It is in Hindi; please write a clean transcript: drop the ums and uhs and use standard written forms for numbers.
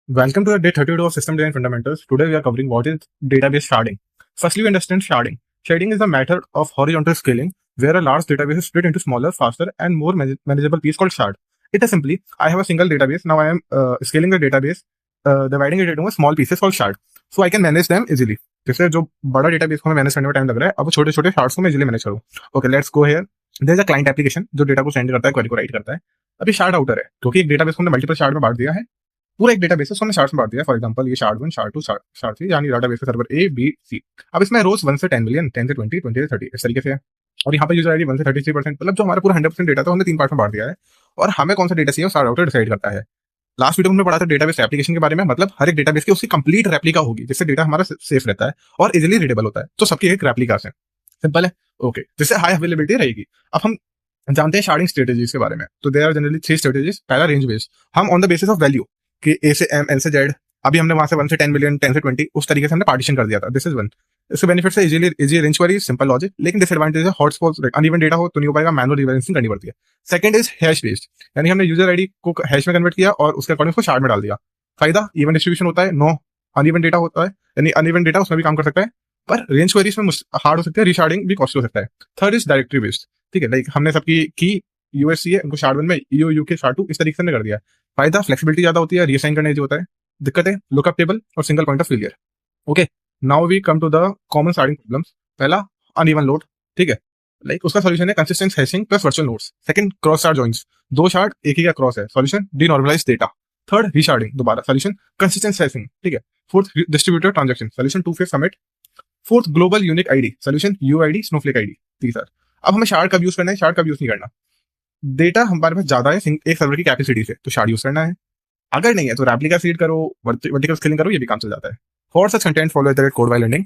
Welcome to the day 32 of System Design Fundamentals. Today we are covering what is database sharding. Firstly, we understand sharding. Sharding is a method of horizontal scaling where a large database is split into smaller, faster, and more manageable pieces called shard. It is simply, I have a single database. Now I am scaling the database, dividing it into small pieces called shard. So I can manage them easily. जैसे जो बड़ा डेटाबेस को मैं मैनेज करने में टाइम लग रहा है, अब वो छोटे छोटे शार्ट्स को मैं इजीली मैनेज करूँ. Okay, let's go here. There is a client application जो डेटा को सेंड करता है, क्वेरी को राइट करता है. अभी शार्ड आउटर है क्योंकि एक डेटाबेस को हमने मल्टीपल शार्ड में बांट दिया है. पूरा एक डेटाबेस है, उसको हमने शार्ट्स में बांट दिया है. फॉर एग्जांपल ये शार्ड 1, शार्ड 2, शार्ड 3, यानी डेटाबेस का सर्वर ए बी सी. अब इसमें रोज 1 से 10 मिलियन, 10 से 20, 20 से 30 इस तरीके से है. और यहाँ पे यूजर आईडी 1 से 33%, मतलब जो हमारा पूरा 100% डेटा था हमने 3 पार्ट में बांट दिया है. और हमें कौन सा डेटा चाहिए वो शार्ड आउटर डिसाइड करता है. लास्ट वीडियो में हमने पढ़ा था डेटाबेस एप्लीकेशन के बारे में, मतलब हर एक डेटाबेस की उसकी कंप्लीट रेप्लिका होगी जिससे डेटा हमारा सेफ रहता है और इजीली रीडेबल होता है. तो सबकी एक रेप्लिका है. सिंपल है. ओके, जिससे हाई अवेलेबिलिटी रहेगी. अब हम जानते हैं शार्डिंग स्ट्रेटेजीज के बारे में. तो देयर आर जनरली 3 स्ट्रेटेजीज. पहला रेंज बेस्ड, हम on the basis of value कि ए से एम, एन से जेड, अभी हमने वहां से 1 से 10 मिलियन, 10 से 20 उस तरीके से हमने पार्टीशन कर दिया था. This is one. इसके बेनिफिट है easy range query, simple logic. लेकिन डिसएडवांटेज है हॉटस्पॉट, अनइवन डेटा हो तो नहीं हो पाएगा, मैनुअल रिबैलेंसिंग करनी पड़ती है. सेकंड इज हैश बेस्ड, यानी हमने यूजर आईडी को हैश में कन्वर्ट किया और उसके अकॉर्डिंग उसको शार्ड में डाल दिया. फायदा इवन डिस्ट्रीब्यूशन होता है, नो अनइवन डेटा होता है, यानी अनइवन डेटा उसमें भी काम कर सकता है. पर रेंज क्वेरीज में हार्ड हो सकता है, रिशार्डिंग भी कॉस्टली हो सकता है. Third is directory based. ठीक है, लाइक हमने सबकी की यूएससी है, उनको शार्ड 1 में ईओ यूके शार्ड 2 इस तरीके से हमने कर दिया. फायदा फ्लेक्सिबिलिटी ज्यादा होती है, रीअसाइन करना इजी होता है. दिक्कत है लुकअप टेबल और single point of failure. Okay, now we come to the common sharding problems. पहला अनइवन लोड. ठीक है, लाइक उसका सॉल्यूशन है consistent hashing plus virtual nodes. Second cross shard joints, दो शार्ड एक ही का क्रॉस है, solution denormalize data. Third resharding, दोबारा सॉल्यूशन कंसिस्टेंट हैशिंग. ठीक है. Fourth distributor transaction, solution two phase commit. Fourth global unique ID, solution UID Snowflake ID. तीसरा, अब हमें शार्ड कब यूज करना है, शार्ड कब यूज नहीं करना. डेटा हमारे पास ज्यादा है एक सर्वर की कैपेसिटी से तो शार्ड यूज करना है. अगर नहीं है तो रेप्लिका सीड करो, वर्टिकल स्केलिंग करो, ये भी काम चल जाता है. For such content follow the code while ending.